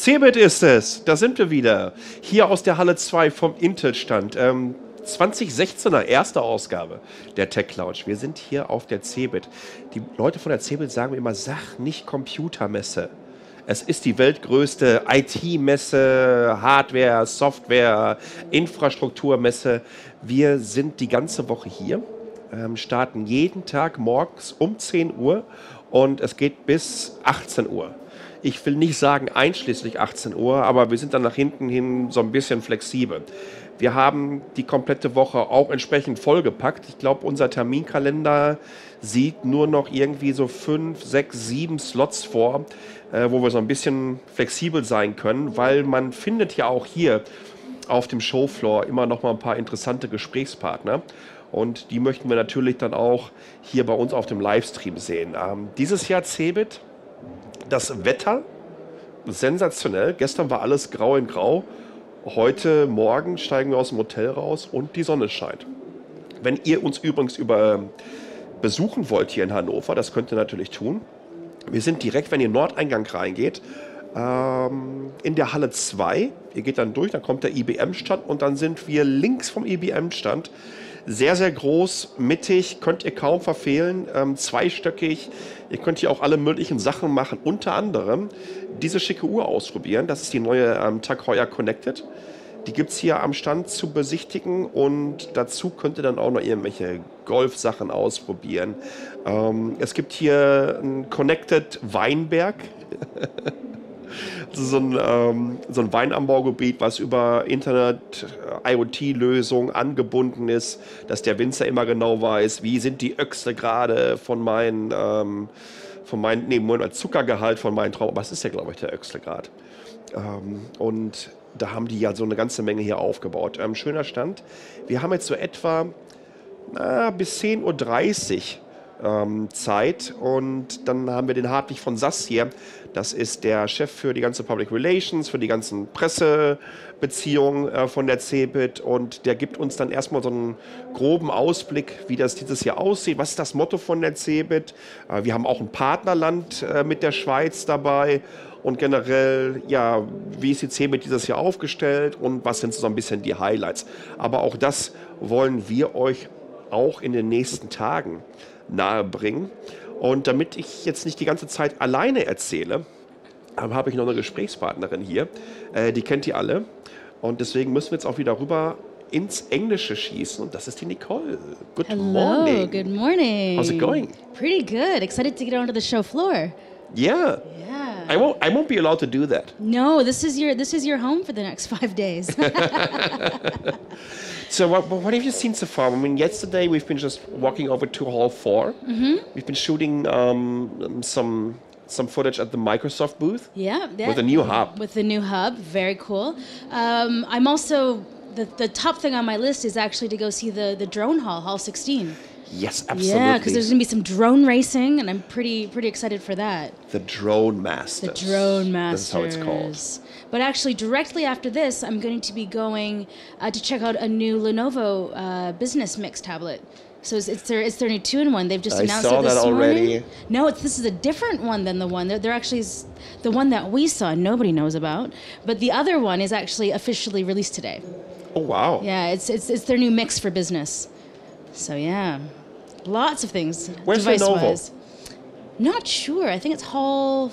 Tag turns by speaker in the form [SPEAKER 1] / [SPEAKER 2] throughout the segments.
[SPEAKER 1] CeBIT ist es, da sind wir wieder. Hier aus der Halle 2 vom Intel-Stand. 2016er erste Ausgabe der TechLounge. Wir sind hier auf der CeBIT. Die Leute von der CeBIT sagen mir immer, sag nicht Computermesse. Es ist die weltgrößte IT-Messe, Hardware, Software, Infrastrukturmesse. Wir sind die ganze Woche hier, starten jeden Tag morgens um 10 Uhr und es geht bis 18 Uhr. Ich will nicht sagen einschließlich 18 Uhr, aber wir sind dann nach hinten hin so ein bisschen flexibel. Wir haben die komplette Woche auch entsprechend vollgepackt. Ich glaube, unser Terminkalender sieht nur noch irgendwie so 5, 6, 7 Slots vor, wo wir so ein bisschen flexibel sein können, weil man findet ja auch hier auf dem Showfloor immer noch mal ein paar interessante Gesprächspartner. Und die möchten wir natürlich dann auch hier bei uns auf dem Livestream sehen. Dieses Jahr CeBIT, das Wetter, sensationell. Gestern war alles grau in grau. Heute Morgen steigen wir aus dem Hotel raus und die Sonne scheint. Wenn ihr uns übrigens besuchen wollt hier in Hannover, das könnt ihr natürlich tun. Wir sind direkt, wenn ihr Nordeingang reingeht, in der Halle 2. Ihr geht dann durch, dann kommt der IBM-Stand und dann sind wir links vom IBM-Stand. Sehr, sehr groß, mittig, könnt ihr kaum verfehlen, zweistöckig. Ihr könnt hier auch alle möglichen Sachen machen, unter anderem diese schicke Uhr ausprobieren. Das ist die neue TAG Heuer Connected. Die gibt es hier am Stand zu besichtigen und dazu könnt ihr dann auch noch irgendwelche Golfsachen ausprobieren. Es gibt hier ein Connected Weinberg. So ein Weinanbaugebiet, was über Internet-IoT-Lösungen angebunden ist, dass der Winzer immer genau weiß, wie sind die Öchse gerade von meinem Zuckergehalt von meinen Trauben. Was ist ja, glaube ich, der Öchselgrad? Und da haben die ja so eine ganze Menge hier aufgebaut. Schöner Stand. Wir haben jetzt so etwa bis 10:30 Uhr Zeit und dann haben wir den Hartwig von Sass hier. Das ist der Chef für die ganze Public Relations, für die ganzen Pressebeziehungen von der CeBIT und der gibt uns dann erstmal so einen groben Ausblick, wie das dieses Jahr aussieht. Was ist das Motto von der CeBIT? Wir haben auch ein Partnerland mit der Schweiz dabei und generell, ja, wie ist die CeBIT dieses Jahr aufgestellt und was sind so ein bisschen die Highlights. Aber auch das wollen wir euch auch in den nächsten Tagen nahebringen. Und damit ich jetzt nicht die ganze Zeit alleine erzähle, habe ich noch eine Gesprächspartnerin hier. Die kennt ihr alle. Und deswegen müssen wir jetzt auch wieder rüber ins Englische schießen. Und das ist die Nicole. Good morning.
[SPEAKER 2] Good morning.
[SPEAKER 1] How's it going?
[SPEAKER 2] Pretty good. Excited to get onto the show floor.
[SPEAKER 1] Yeah.
[SPEAKER 2] Yeah.
[SPEAKER 1] I won't be allowed to do that.
[SPEAKER 2] No, this is your home for the next 5 days.
[SPEAKER 1] So what have you seen so far? I mean, yesterday we've been just walking over to Hall 4. Mm-hmm. We've been shooting some footage at the Microsoft booth.
[SPEAKER 2] Yeah.
[SPEAKER 1] With a new hub.
[SPEAKER 2] With the new hub. Very cool. I'm also, the top thing on my list is actually to go see the drone hall 16.
[SPEAKER 1] Yes, absolutely.
[SPEAKER 2] Yeah, because there's going to be some drone racing, and I'm pretty excited for that.
[SPEAKER 1] The Drone Masters.
[SPEAKER 2] The Drone Masters.
[SPEAKER 1] That's how it's called.
[SPEAKER 2] But actually, directly after this, I'm going to be going to check out a new Lenovo Business Mix tablet. So it's their new 2-in-1. They've just announced it this morning.
[SPEAKER 1] Already.
[SPEAKER 2] No, this is a different one than the one. They're actually the one that we saw. Nobody knows about. But the other one is actually officially released today.
[SPEAKER 1] Oh wow!
[SPEAKER 2] Yeah, it's their new mix for business. So yeah, lots of things.
[SPEAKER 1] Where's
[SPEAKER 2] Lenovo? Not sure. I think it's Hall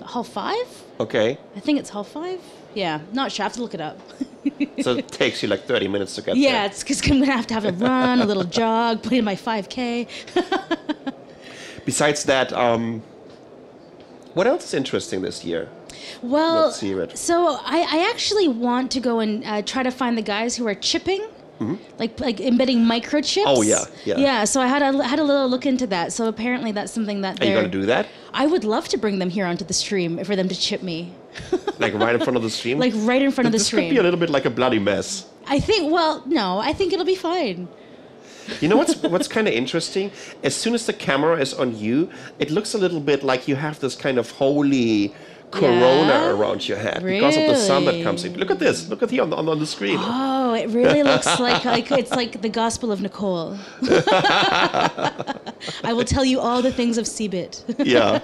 [SPEAKER 2] 5.
[SPEAKER 1] Okay.
[SPEAKER 2] I think it's Hall 5. Yeah, not sure. I have to look it up.
[SPEAKER 1] So it takes you like 30 minutes to get there.
[SPEAKER 2] Yeah, it's because I'm going to have a run, a little jog, play my 5K.
[SPEAKER 1] Besides that, what else is interesting this year?
[SPEAKER 2] Well, so I actually want to go and try to find the guys who are chipping. Mm-hmm. Like embedding microchips.
[SPEAKER 1] Oh yeah.
[SPEAKER 2] Yeah. So I had a little look into that. So apparently that's something that
[SPEAKER 1] Are you going to do that?
[SPEAKER 2] I would love to bring them here onto the stream for them to chip me.
[SPEAKER 1] Like right in front of the stream?
[SPEAKER 2] Like right in front of the stream.
[SPEAKER 1] This could be a little bit like a bloody mess.
[SPEAKER 2] I think. Well, no. I think it'll be fine.
[SPEAKER 1] You know what's kind of interesting? As soon as the camera is on you, it looks a little bit like you have this kind of holy corona around your head because of the sun that comes in. Look at this. Look at here on the screen.
[SPEAKER 2] Oh, it really looks like it's like the Gospel of Nicole. I will tell you all the things of CeBIT.
[SPEAKER 1] Yeah.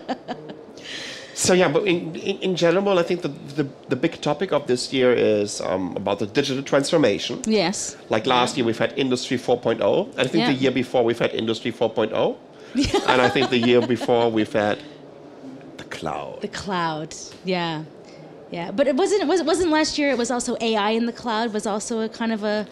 [SPEAKER 1] So yeah, but in general, I think the big topic of this year is about the digital transformation.
[SPEAKER 2] Yes.
[SPEAKER 1] Like last year, we've had Industry 4.0. I think the year before, we've had Industry 4.0. And I think the year before, we've had the cloud.
[SPEAKER 2] The cloud, yeah. Yeah, but it wasn't last year. It was also AI in the cloud was also a kind of a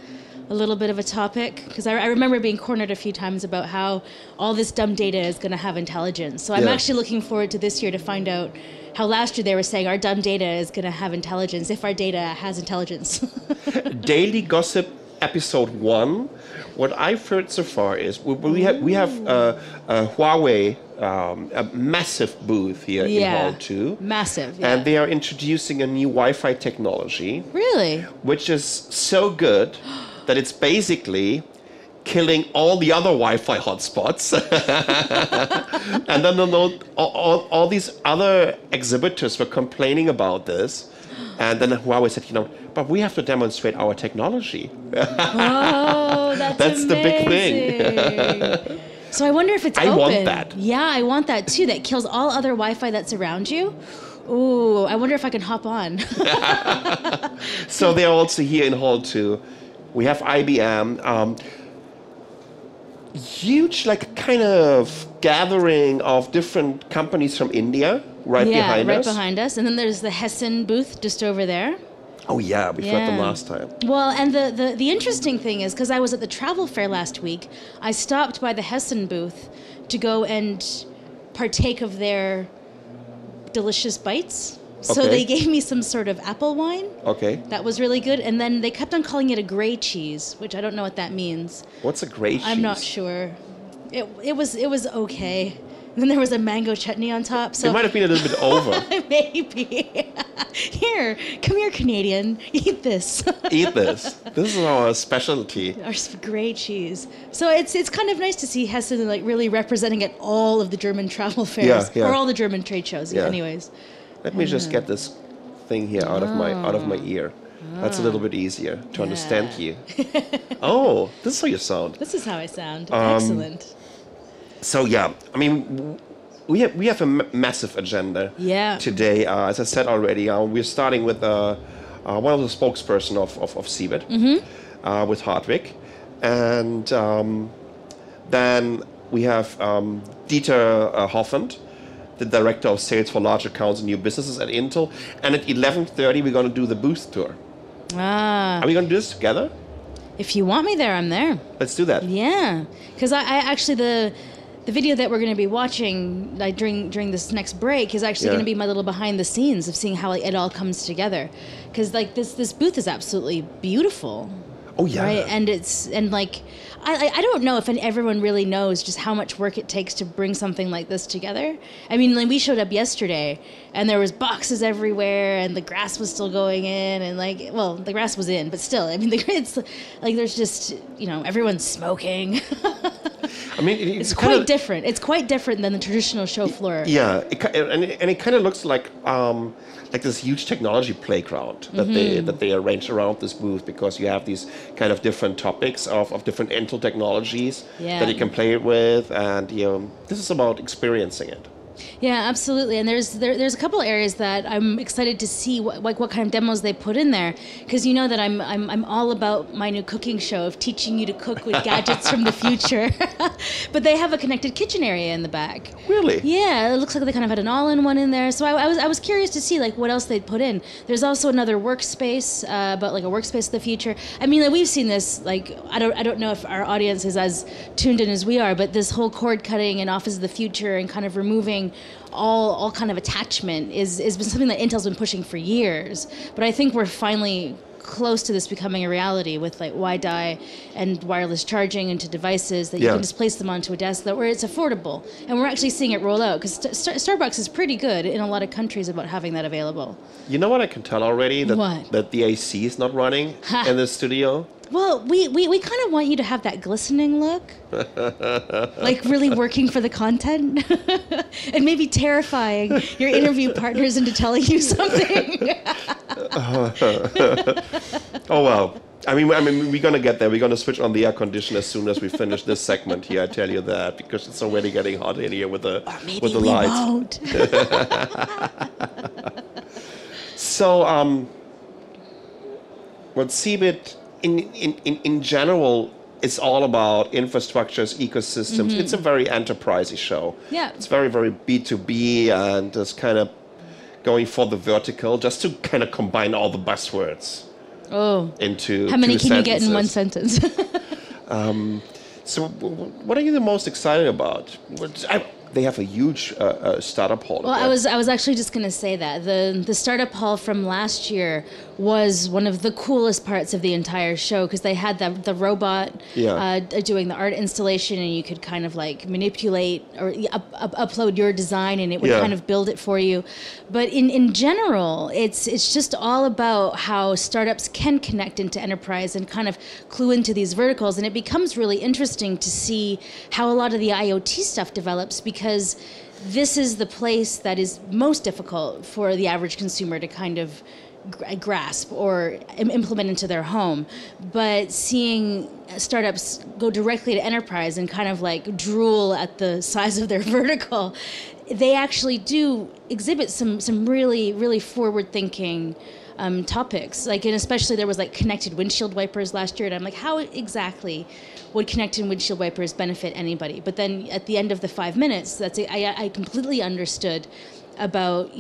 [SPEAKER 2] little bit of a topic, because I remember being cornered a few times about how all this dumb data is going to have intelligence. So I'm actually looking forward to this year to find out how last year they were saying our dumb data is going to have intelligence, if our data has intelligence.
[SPEAKER 1] Daily Gossip episode 1. What I've heard so far is we have Huawei, a massive booth here in Hall 2.
[SPEAKER 2] Massive,
[SPEAKER 1] And they are introducing a new Wi-Fi technology.
[SPEAKER 2] Really?
[SPEAKER 1] Which is so good that it's basically killing all the other Wi-Fi hotspots. And then all these other exhibitors were complaining about this. And then Huawei said, but we have to demonstrate our technology.
[SPEAKER 2] Oh, that's
[SPEAKER 1] the big thing.
[SPEAKER 2] So I wonder if it's open.
[SPEAKER 1] I want that.
[SPEAKER 2] Yeah, I want that too. That kills all other Wi-Fi that's around you. Ooh, I wonder if I can hop on.
[SPEAKER 1] So they're also here in Hall 2. We have IBM. Huge, kind of gathering of different companies from India behind us.
[SPEAKER 2] Yeah, right behind us. And then there's the Hessen booth just over there.
[SPEAKER 1] Oh yeah, we met them last time.
[SPEAKER 2] Well, and the interesting thing is, because I was at the travel fair last week, I stopped by the Hessen booth to go and partake of their delicious bites. So they gave me some sort of apple wine. Okay. That was really good. And then they kept on calling it a gray cheese, which I don't know what that means.
[SPEAKER 1] What's a gray cheese?
[SPEAKER 2] I'm not sure. It was okay. And then there was a mango chutney on top. So
[SPEAKER 1] it might have been a little bit over.
[SPEAKER 2] Maybe. Here, come here, Canadian. Eat this.
[SPEAKER 1] Eat this. This is our specialty.
[SPEAKER 2] Our gray cheese. So it's kind of nice to see Hessen really representing at all of the German travel fairs, or all the German trade shows. Anyways.
[SPEAKER 1] Let me just get this thing here out of my ear. That's a little bit easier to understand you. Oh, this is how you sound.
[SPEAKER 2] This is how I sound. Excellent.
[SPEAKER 1] So yeah, I mean, we have a massive agenda today. As I said already, we're starting with one of the spokesperson of CeBIT, with Hartwig, and then we have Dieter Hoffand, the director of sales for large accounts and new businesses at Intel. And at 11:30, we're going to do the booth tour. Are we going to do this together?
[SPEAKER 2] If you want me there, I'm there.
[SPEAKER 1] Let's do that.
[SPEAKER 2] Yeah, because I actually the video that we're going to be watching during this next break is actually going to be my little behind the scenes of seeing how it all comes together. Because this booth is absolutely beautiful.
[SPEAKER 1] Oh yeah.
[SPEAKER 2] Right, and I don't know if everyone really knows just how much work it takes to bring something like this together. I mean, we showed up yesterday, and there was boxes everywhere, and the grass was still going in, and the grass was in, but still, I mean, it's there's just everyone's smoking. I mean, it's quite different. It's quite different than the traditional show floor.
[SPEAKER 1] Yeah, it kind of looks like this huge technology playground that they arrange around this booth, because you have these kind of different topics of different Intel technologies that you can play with, and this is about experiencing it.
[SPEAKER 2] Yeah, absolutely. And there's a couple areas that I'm excited to see what kind of demos they put in there, because you know that I'm all about my new cooking show of teaching you to cook with gadgets from the future. But they have a connected kitchen area in the back.
[SPEAKER 1] Really?
[SPEAKER 2] Yeah, it looks like they kind of had an all-in-one in there. So I was curious to see what else they'd put in. There's also another workspace, about a workspace of the future. I mean, we've seen this. I don't know if our audience is as tuned in as we are, but this whole cord cutting and Office of the Future and kind of removing all kind of attachment is been something that Intel's been pushing for years. But I think we're finally close to this becoming a reality with WiDi and wireless charging into devices that you can just place them onto a desk where it's affordable. And we're actually seeing it roll out, because Starbucks is pretty good in a lot of countries about having that available. You
[SPEAKER 1] know what I can tell already? That the AC is not running in the studio.
[SPEAKER 2] Well, we kind of want you to have that glistening look, really working for the content, and maybe terrifying your interview partners into telling you something.
[SPEAKER 1] Oh, well, I mean, we're gonna get there. We're gonna switch on the air conditioner as soon as we finish this segment here. I tell you that, because it's already getting hot in here with the lights.
[SPEAKER 2] Won't.
[SPEAKER 1] So, what CeBIT in general is all about infrastructures, ecosystems. It's a very enterprisey show.
[SPEAKER 2] Yeah.
[SPEAKER 1] It's very, very B2B, and it's kind of going for the vertical, just to kind of combine all the buzzwords.
[SPEAKER 2] Oh.
[SPEAKER 1] Into
[SPEAKER 2] how many
[SPEAKER 1] two
[SPEAKER 2] can you get in one
[SPEAKER 1] sentences.
[SPEAKER 2] sentence?
[SPEAKER 1] So, what are you the most excited about? They have a huge startup hall.
[SPEAKER 2] Well, I was actually just going to say that the startup hall from last year was one of the coolest parts of the entire show, because they had the robot doing the art installation, and you could kind of like manipulate or upload your design, and it would kind of build it for you. But in general, it's just all about how startups can connect into enterprise and kind of clue into these verticals, and it becomes really interesting to see how a lot of the IoT stuff develops, because this is the place that is most difficult for the average consumer to kind of grasp or implement into their home. But seeing startups go directly to enterprise and kind of like drool at the size of their vertical, they actually do exhibit some really, really forward-thinking topics. Like, and especially there was like connected windshield wipers last year, and I'm like, how exactly would connected windshield wipers benefit anybody? But then at the end of the 5 minutes, I completely understood about,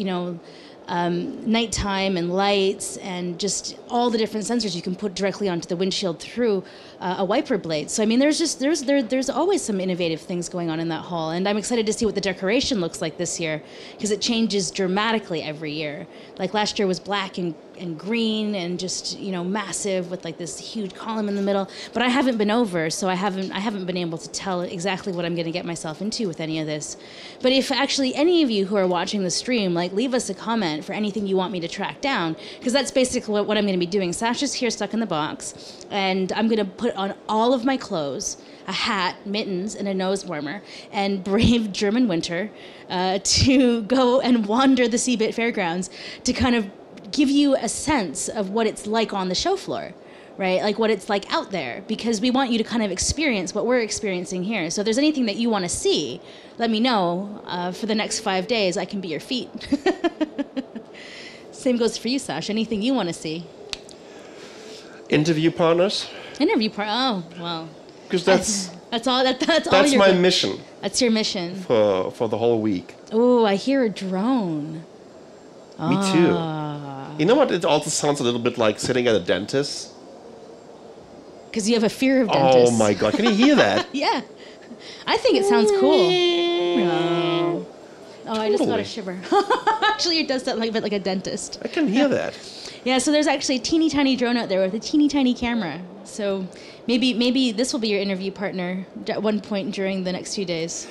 [SPEAKER 2] nighttime and lights and just all the different sensors you can put directly onto the windshield through a wiper blade. So I mean, there's always some innovative things going on in that hall, and I'm excited to see what the decoration looks like this year, because it changes dramatically every year. Like last year was black and green and just massive with like this huge column in the middle. But I haven't been over, so I haven't been able to tell exactly what I'm going to get myself into with any of this. But if actually any of you who are watching the stream, like, leave us a comment for anything you want me to track down, because that's basically what I'm going to be doing. Sasha's here stuck in the box, and I'm going to put on all of my clothes, a hat, mittens, and a nose warmer, and brave German winter to go and wander the CeBIT fairgrounds to kind of give you a sense of what it's like on the show floor, right? Like what it's like out there, because we want you to kind of experience what we're experiencing here. So if there's anything that you want to see, let me know. For the next 5 days, I can be your feet. Same goes for you, Sash. Anything you want to see?
[SPEAKER 1] Interview partners.
[SPEAKER 2] Oh, well.
[SPEAKER 1] Because that's
[SPEAKER 2] all. That's all.
[SPEAKER 1] That's my mission.
[SPEAKER 2] That's your mission
[SPEAKER 1] for the whole week.
[SPEAKER 2] Oh, I hear a drone.
[SPEAKER 1] Me too. You know what? It also sounds a little bit like sitting at a dentist.
[SPEAKER 2] Because you have a fear of dentists.
[SPEAKER 1] Oh my God! Can you hear that?
[SPEAKER 2] Yeah, I think it sounds cool. Oh, I just got a shiver. Actually, it does sound like a bit like a dentist.
[SPEAKER 1] I can hear that.
[SPEAKER 2] Yeah, so there's actually a teeny tiny drone out there with a teeny tiny camera. So maybe this will be your interview partner at one point during the next few days.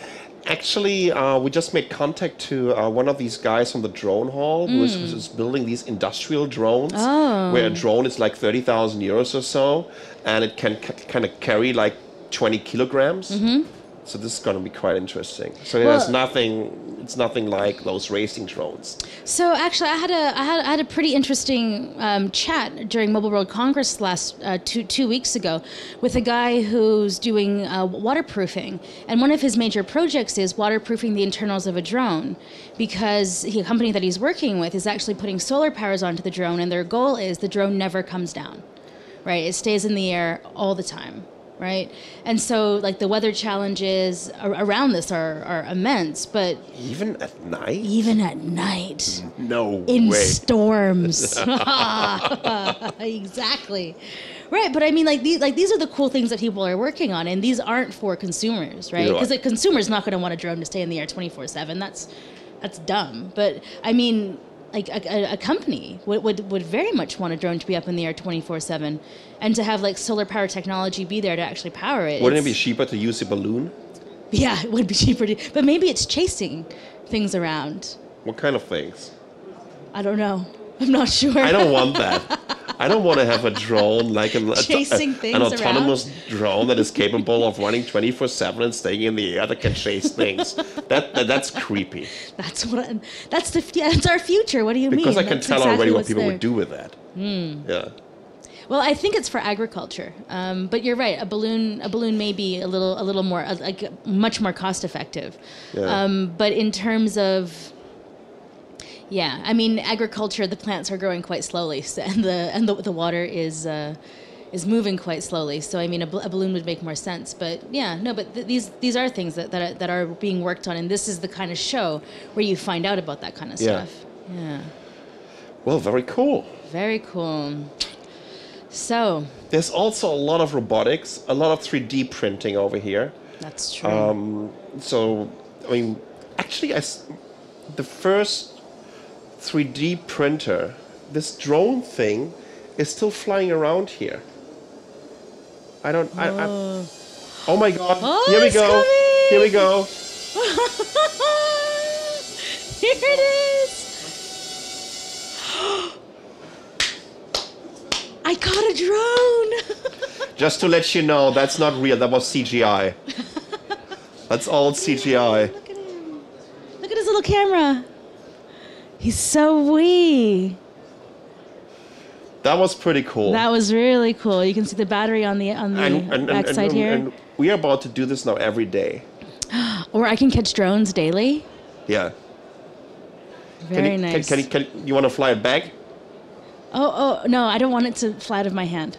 [SPEAKER 1] Actually, we just made contact to one of these guys from the drone hall who is building these industrial drones, where a drone is like 30,000 euros or so, and it can kind of carry like 20 kilograms. Mm-hmm. So this is going to be quite interesting. So it's nothing like those racing drones. So actually,
[SPEAKER 2] I had a pretty interesting chat during Mobile World Congress last two weeks ago with a guy who's doing waterproofing, and one of his major projects is waterproofing the internals of a drone, because a company that he's working with is actually putting solar powers onto the drone, and their goal is the drone never comes down, right? It stays in the air all the time. Right, and so like the weather challenges around this are immense, but
[SPEAKER 1] even at night. No
[SPEAKER 2] in
[SPEAKER 1] way.
[SPEAKER 2] Storms. Exactly. Right, but I mean, these are the cool things that people are working on, and these aren't for consumers, right? Because a consumer's not going to want a drone to stay in the air 24/7. That's dumb. But I mean, like a company would very much want a drone to be up in the air 24/7, and to have like solar power technology be there to actually power it.
[SPEAKER 1] Wouldn't it be cheaper to use a balloon?
[SPEAKER 2] Yeah, it would be cheaper but maybe it's chasing things around.
[SPEAKER 1] What kind of things?
[SPEAKER 2] I don't know. I'm not sure.
[SPEAKER 1] I don't want that. I don't want to have a drone like an autonomous drone that is capable of running 24/7 and staying in the air that can chase things. That's creepy.
[SPEAKER 2] That's our future. What do you mean?
[SPEAKER 1] Because I can tell already what people would do with that.
[SPEAKER 2] Mm.
[SPEAKER 1] Yeah.
[SPEAKER 2] Well, I think it's for agriculture, but you're right. A balloon may be a little more much more cost effective.
[SPEAKER 1] Yeah.
[SPEAKER 2] But in terms of, yeah, I mean, agriculture, the plants are growing quite slowly, and the water is moving quite slowly. So I mean, a balloon would make more sense. But yeah, no, but these are things that are being worked on, and this is the kind of show where you find out about that kind of stuff. Yeah.
[SPEAKER 1] Well, very cool.
[SPEAKER 2] Very cool. So
[SPEAKER 1] there's also a lot of robotics, a lot of 3D printing over here.
[SPEAKER 2] That's true.
[SPEAKER 1] So, I mean, actually, the first 3D printer, this drone thing, is still flying around here. Oh my God!
[SPEAKER 2] Oh,
[SPEAKER 1] Here we go!
[SPEAKER 2] Coming.
[SPEAKER 1] Here we go!
[SPEAKER 2] Here it is! I caught a drone!
[SPEAKER 1] Just to let you know, that's not real. That was CGI. That's all CGI.
[SPEAKER 2] Look at him. Look at his little camera. He's so wee.
[SPEAKER 1] That was pretty cool.
[SPEAKER 2] That was really cool. You can see the battery on the backside here.
[SPEAKER 1] And we are about to do this now every day.
[SPEAKER 2] Or I can catch drones daily.
[SPEAKER 1] Yeah.
[SPEAKER 2] Very nice.
[SPEAKER 1] You want to fly it back?
[SPEAKER 2] Oh, no, I don't want it to fly out of my hand.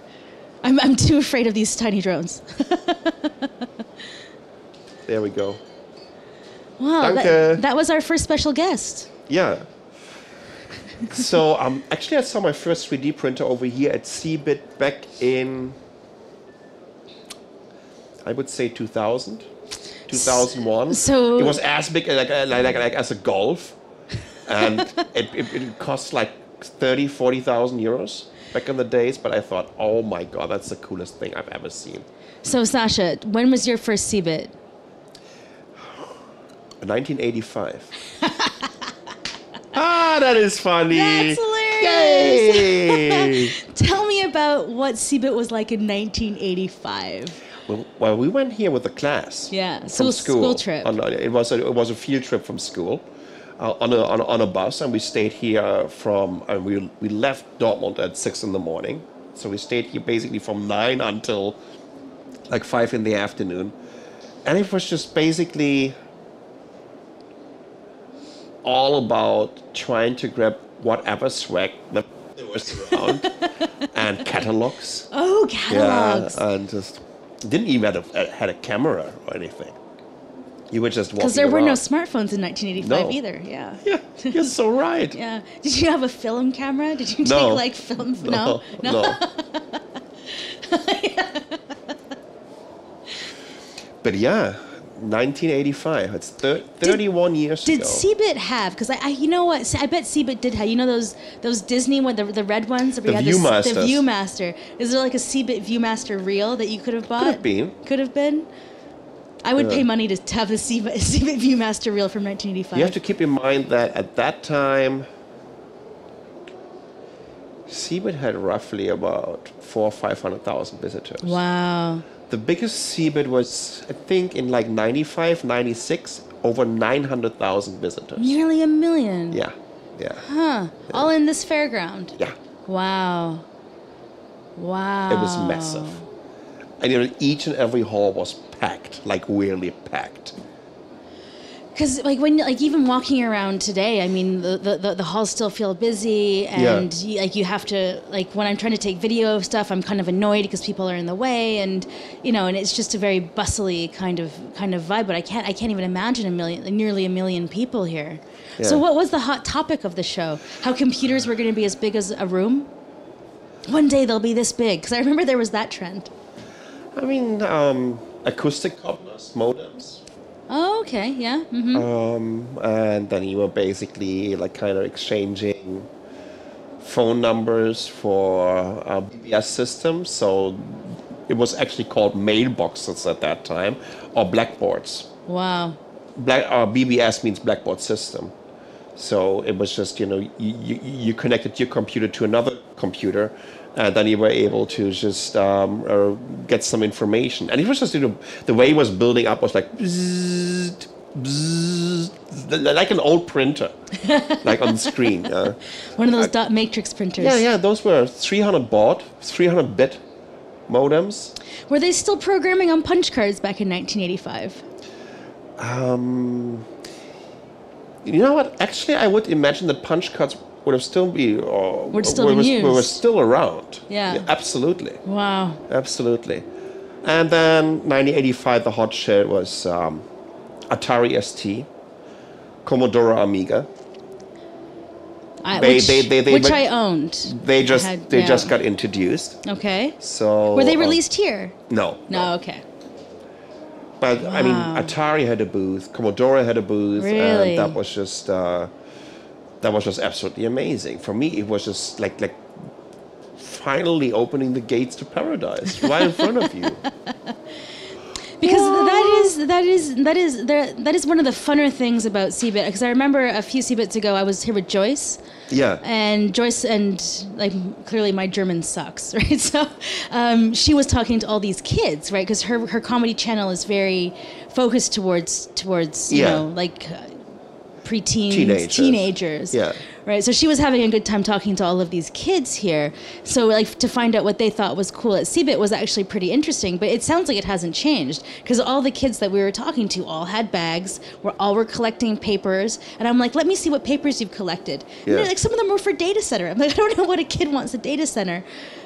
[SPEAKER 2] I'm too afraid of these tiny drones.
[SPEAKER 1] There we go.
[SPEAKER 2] Wow, that was our first special guest.
[SPEAKER 1] Yeah. So, actually I saw my first 3D printer over here at CeBIT back in, I would say 2000, 2001.
[SPEAKER 2] So
[SPEAKER 1] it was as big like as a Golf. And it cost like 30,000, 40,000 euros back in the days. But I thought, oh my God, that's the coolest thing I've ever seen.
[SPEAKER 2] So Sascha, when was your first CeBIT?
[SPEAKER 1] 1985. That is funny.
[SPEAKER 2] That's hilarious.
[SPEAKER 1] Yay!
[SPEAKER 2] Tell me about what CeBIT was like in 1985.
[SPEAKER 1] Well, we went here with the class.
[SPEAKER 2] Yeah,
[SPEAKER 1] from
[SPEAKER 2] school trip.
[SPEAKER 1] It was a field trip from school on a bus, and we stayed here we left Dortmund at 6 in the morning. So we stayed here basically from 9 until like 5 in the afternoon, and it was just basically all about trying to grab whatever swag that there was around and catalogs.
[SPEAKER 2] Oh, catalogs.
[SPEAKER 1] Yeah, and just didn't even had a camera or anything. You were just walking
[SPEAKER 2] because there were
[SPEAKER 1] around.
[SPEAKER 2] no smartphones in 1985 either. Yeah.
[SPEAKER 1] Yeah, you're so right.
[SPEAKER 2] Yeah. Did you have a film camera? Did you take like film?
[SPEAKER 1] No. But yeah, 1985. It's 31 years ago.
[SPEAKER 2] Did CeBIT have? Because you know what? I bet CeBIT did have. You know those Disney one, the red ones.
[SPEAKER 1] The Viewmasters.
[SPEAKER 2] The Viewmaster. Is there like a CeBIT Viewmaster reel that you could have bought? Could have been. I would pay money to have the CeBIT Viewmaster reel from 1985.
[SPEAKER 1] You have to keep in mind that at that time, CeBIT had roughly about 400,000 or 500,000 visitors.
[SPEAKER 2] Wow.
[SPEAKER 1] The biggest CeBIT was, I think, in like 95, 96, over 900,000 visitors.
[SPEAKER 2] Nearly 1 million.
[SPEAKER 1] Yeah.
[SPEAKER 2] Huh. Yeah. All in this fairground.
[SPEAKER 1] Yeah.
[SPEAKER 2] Wow.
[SPEAKER 1] It was massive. And each and every hall was packed, like really packed.
[SPEAKER 2] Because even walking around today, I mean, the halls still feel busy, and you have to, when I'm trying to take video of stuff, I'm kind of annoyed because people are in the way, and and it's just a very bustly kind of vibe. But I can't even imagine nearly 1 million people here. Yeah. So what was the hot topic of the show? How computers were going to be as big as a room? One day they'll be this big, because I remember there was that trend.
[SPEAKER 1] I mean, acoustic couplers, modems.
[SPEAKER 2] Oh, okay, yeah. Mm-hmm.
[SPEAKER 1] And then you were basically kind of exchanging phone numbers for BBS systems. So it was actually called mailboxes at that time, or blackboards.
[SPEAKER 2] Wow.
[SPEAKER 1] BBS means blackboard system. So it was just, you connected your computer to another computer, and then you were able to just get some information. And it was just, the way it was building up was like, bzzzt, bzzz, like an old printer, like on the screen.
[SPEAKER 2] One of those dot matrix printers.
[SPEAKER 1] Yeah, those were 300-bit modems.
[SPEAKER 2] Were they still programming on punch cards back in 1985?
[SPEAKER 1] You know what? Actually, I would imagine that punch cards would have still been used. Were still around.
[SPEAKER 2] Yeah.
[SPEAKER 1] Absolutely.
[SPEAKER 2] Wow.
[SPEAKER 1] Absolutely. And then 1985, the hot shit was Atari ST, Commodore Amiga.
[SPEAKER 2] Which I owned.
[SPEAKER 1] They just got introduced.
[SPEAKER 2] Okay.
[SPEAKER 1] So
[SPEAKER 2] were they released here?
[SPEAKER 1] No.
[SPEAKER 2] No. Okay.
[SPEAKER 1] But I mean, Atari had a booth, Commodore had a booth,
[SPEAKER 2] really?
[SPEAKER 1] and that was just absolutely amazing. For me, it was just like finally opening the gates to paradise right in front of you.
[SPEAKER 2] Because that is one of the funner things about CeBIT. Because I remember a few CeBITs ago, I was here with Joyce.
[SPEAKER 1] Yeah.
[SPEAKER 2] And Joyce like clearly my German sucks, right? So she was talking to all these kids, right? Because her comedy channel is very focused towards you know, like preteens, teenagers.
[SPEAKER 1] Yeah.
[SPEAKER 2] Right. So she was having a good time talking to all of these kids here. So like to find out what they thought was cool at CeBIT was actually pretty interesting. But it sounds like it hasn't changed because all the kids that we were talking to all had bags. All were collecting papers. And I'm like, let me see what papers you've collected. And they're like, some of them were for data center. I'm like, I don't know what a kid wants a data center,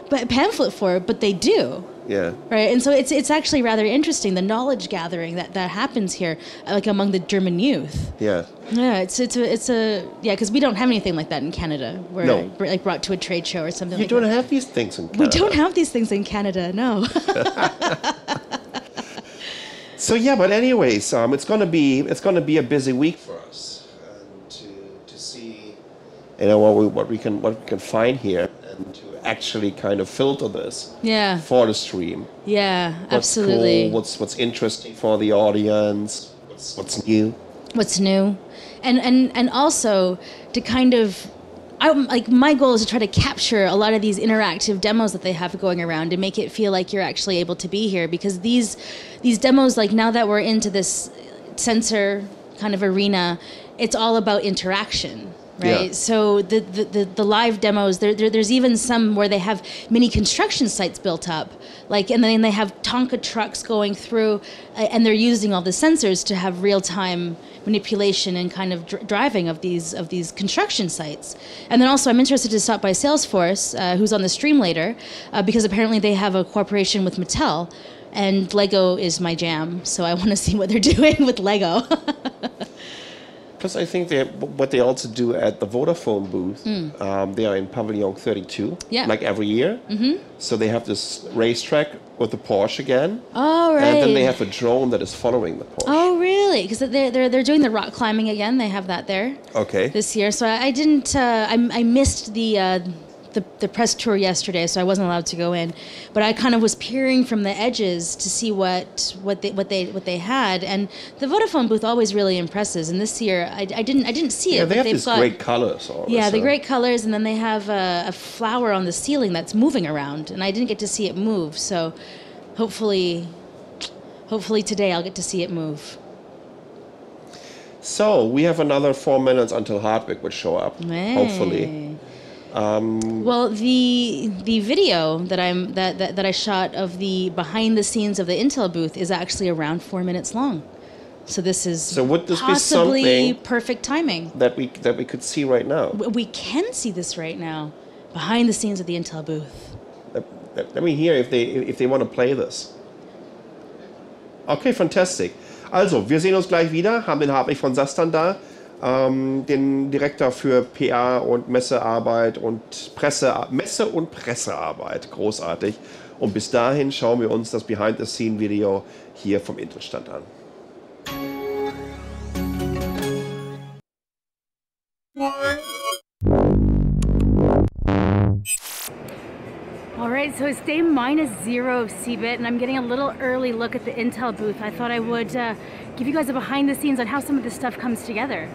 [SPEAKER 2] but a pamphlet for, but they do.
[SPEAKER 1] Yeah.
[SPEAKER 2] Right. And so it's actually rather interesting, the knowledge gathering that happens here, like among the German youth.
[SPEAKER 1] Yeah.
[SPEAKER 2] Yeah. It's because we don't have anything like that in Canada. We're like brought to a trade show or something.
[SPEAKER 1] You don't have these things in Canada.
[SPEAKER 2] We don't have these things in Canada. No.
[SPEAKER 1] So yeah, but anyways, it's gonna be a busy week for us, and to see, you know, what we can find here, and to actually kind of filter this for the stream.
[SPEAKER 2] Yeah,
[SPEAKER 1] what's
[SPEAKER 2] absolutely.
[SPEAKER 1] Cool, what's interesting for the audience, what's new.
[SPEAKER 2] What's new, and also to kind of, my goal is to try to capture a lot of these interactive demos that they have going around and make it feel like you're actually able to be here, because these demos, like now that we're into this sensor kind of arena, it's all about interaction. Right. Yeah. So the live demos, there's even some where they have mini construction sites built up, and then they have Tonka trucks going through, and they're using all the sensors to have real time manipulation and kind of driving of these construction sites. And then also I'm interested to stop by Salesforce, who's on the stream later, because apparently they have a cooperation with Mattel, and Lego is my jam. So I want to see what they're doing with Lego.
[SPEAKER 1] Plus, I think what they also do at the Vodafone booth, they are in Pavilion 32, like every year. Mm-hmm. So they have this racetrack with the Porsche again. Oh, right. And then they have a drone that is following the Porsche.
[SPEAKER 2] Oh, really? Because they're doing the rock climbing again. They have that there.
[SPEAKER 1] Okay.
[SPEAKER 2] This year. So I didn't. I missed the press tour yesterday, so I wasn't allowed to go in. But I kind of was peering from the edges to see what they had, and the Vodafone booth always really impresses. And this year, I didn't see it.
[SPEAKER 1] Yeah, they have these great colors.
[SPEAKER 2] The great colors, and then they have a flower on the ceiling that's moving around, and I didn't get to see it move. So hopefully today I'll get to see it move.
[SPEAKER 1] So we have another 4 minutes until Hardwick would show up. Hey. Hopefully.
[SPEAKER 2] Well, the video that I shot of the behind the scenes of the Intel booth is actually around 4 minutes long. So this is
[SPEAKER 1] would this
[SPEAKER 2] possibly
[SPEAKER 1] be something
[SPEAKER 2] perfect timing
[SPEAKER 1] that we could see right now?
[SPEAKER 2] We can see this right now, behind the scenes of the Intel booth.
[SPEAKER 1] Let me hear if they want to play this. Okay, fantastic. Also, wir sehen uns gleich wieder, haben den Hartwig von Sastan da. Den Direktor für PR und Messearbeit und Messe- und Pressearbeit. Großartig. Und bis dahin schauen wir uns das Behind-the-Scene-Video hier vom Intel-Stand an.
[SPEAKER 2] All right, so it's day -0 of CeBIT, and I'm getting a little early look at the Intel booth. I thought I would give you guys a behind the scenes on how some of this stuff comes together.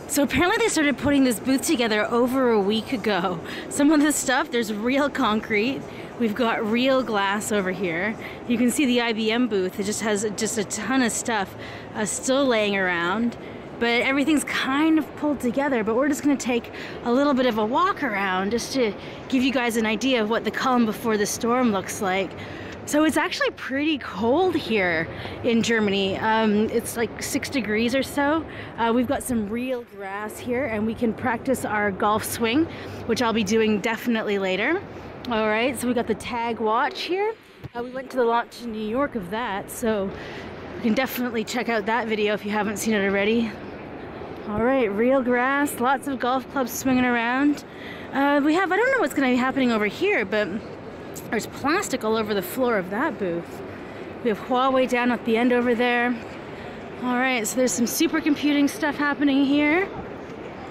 [SPEAKER 2] So apparently they started putting this booth together over a week ago. Some of this stuff, there's real concrete. We've got real glass over here. You can see the IBM booth. It just has just a ton of stuff still laying around, but everything's kind of pulled together. But we're just going to take a little bit of a walk around just to give you guys an idea of what the calm before the storm looks like. So it's actually pretty cold here in Germany. It's like 6 degrees or so. We've got some real grass here, and we can practice our golf swing, which I'll be doing definitely later. All right, so we got the Tag watch here. We went to the launch in New York of that, so you can definitely check out that video if you haven't seen it already. All right, real grass, lots of golf clubs swinging around. I don't know what's gonna be happening over here, but there's plastic all over the floor of that booth. We have Huawei down at the end over there. All right, so there's some supercomputing stuff happening here.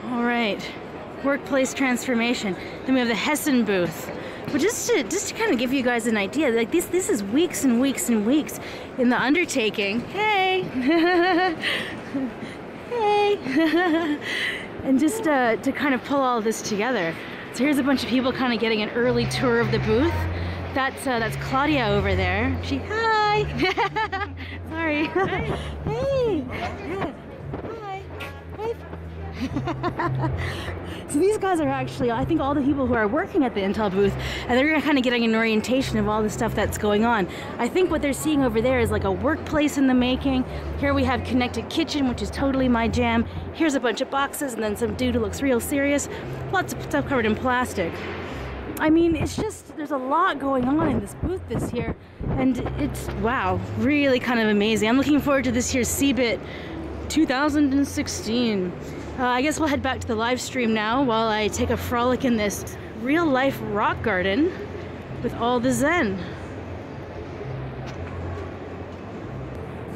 [SPEAKER 2] All right, workplace transformation. Then we have the Hessen booth. But just to kind of give you guys an idea, like this is weeks and weeks and weeks in the undertaking. Hey, hey, and just to kind of pull all this together. So here's a bunch of people kind of getting an early tour of the booth. That's Claudia over there. Hi. Sorry. Hey. Yeah. Hi. So these guys are actually, I think, all the people who are working at the Intel booth, and they're kind of getting an orientation of all the stuff that's going on. I think what they're seeing over there is like a workplace in the making. Here we have connected kitchen, which is totally my jam. Here's a bunch of boxes, and then some dude who looks real serious. Lots of stuff covered in plastic. I mean, it's just, there's a lot going on in this booth this year, and it's, wow, really kind of amazing. I'm looking forward to this year's CeBIT 2016. I guess we'll head back to the live stream now while I take a frolic in this real-life rock garden with all the Zen.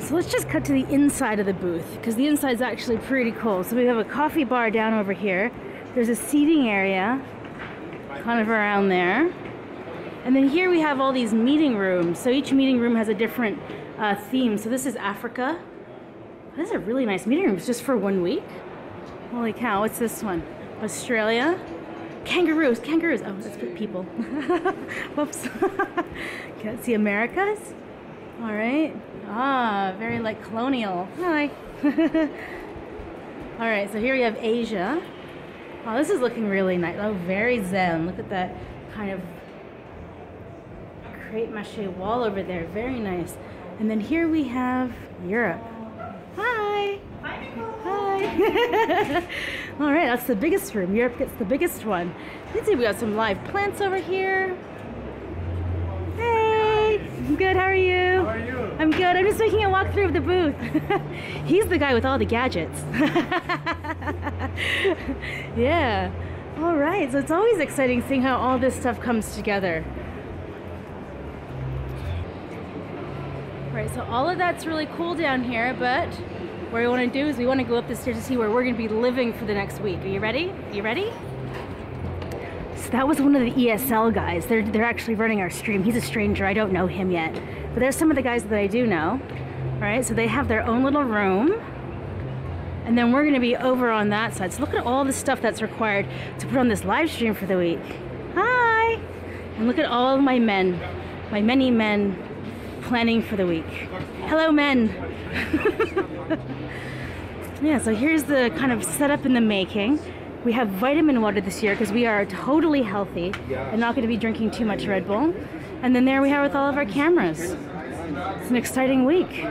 [SPEAKER 2] So let's just cut to the inside of the booth, because the inside is actually pretty cool. So we have a coffee bar down over here. There's a seating area kind of around there. And then here we have all these meeting rooms. So each meeting room has a different theme. So this is Africa. This is a really nice meeting room. It's just for 1 week. Holy cow, what's this one? Australia. Kangaroos. Oh, that's for people. Whoops. Can't see Americas. All right. Ah, very like colonial. Hi. All right, so here we have Asia. Oh, this is looking really nice. Oh, very zen. Look at that kind of crepe mache wall over there. Very nice. And then here we have Europe. Hi. Hi, Nicole. Hi. All right, that's the biggest room. Europe gets the biggest one. Let's see, we got some live plants over here. Hey. I'm good. How are you?
[SPEAKER 3] How are you?
[SPEAKER 2] I'm good. I'm just making a walkthrough of the booth. He's the guy with all the gadgets. Yeah. All right. So it's always exciting seeing how all this stuff comes together. Right. So all of that's really cool down here, but what we want to do is we want to go up the stairs to see where we're going to be living for the next week. Are you ready? You ready? So that was one of the ESL guys. They're actually running our stream. He's a stranger. I don't know him yet. But there's some of the guys that I do know. All right, so they have their own little room. And then we're going to be over on that side. So look at all the stuff that's required to put on this live stream for the week. Hi! And look at all of my men, my many men planning for the week. Hello, men! Yeah, so here's the kind of setup in the making. We have vitamin water this year because we are totally healthy and not going to be drinking too much Red Bull. And then there we are with all of our cameras. It's an exciting week.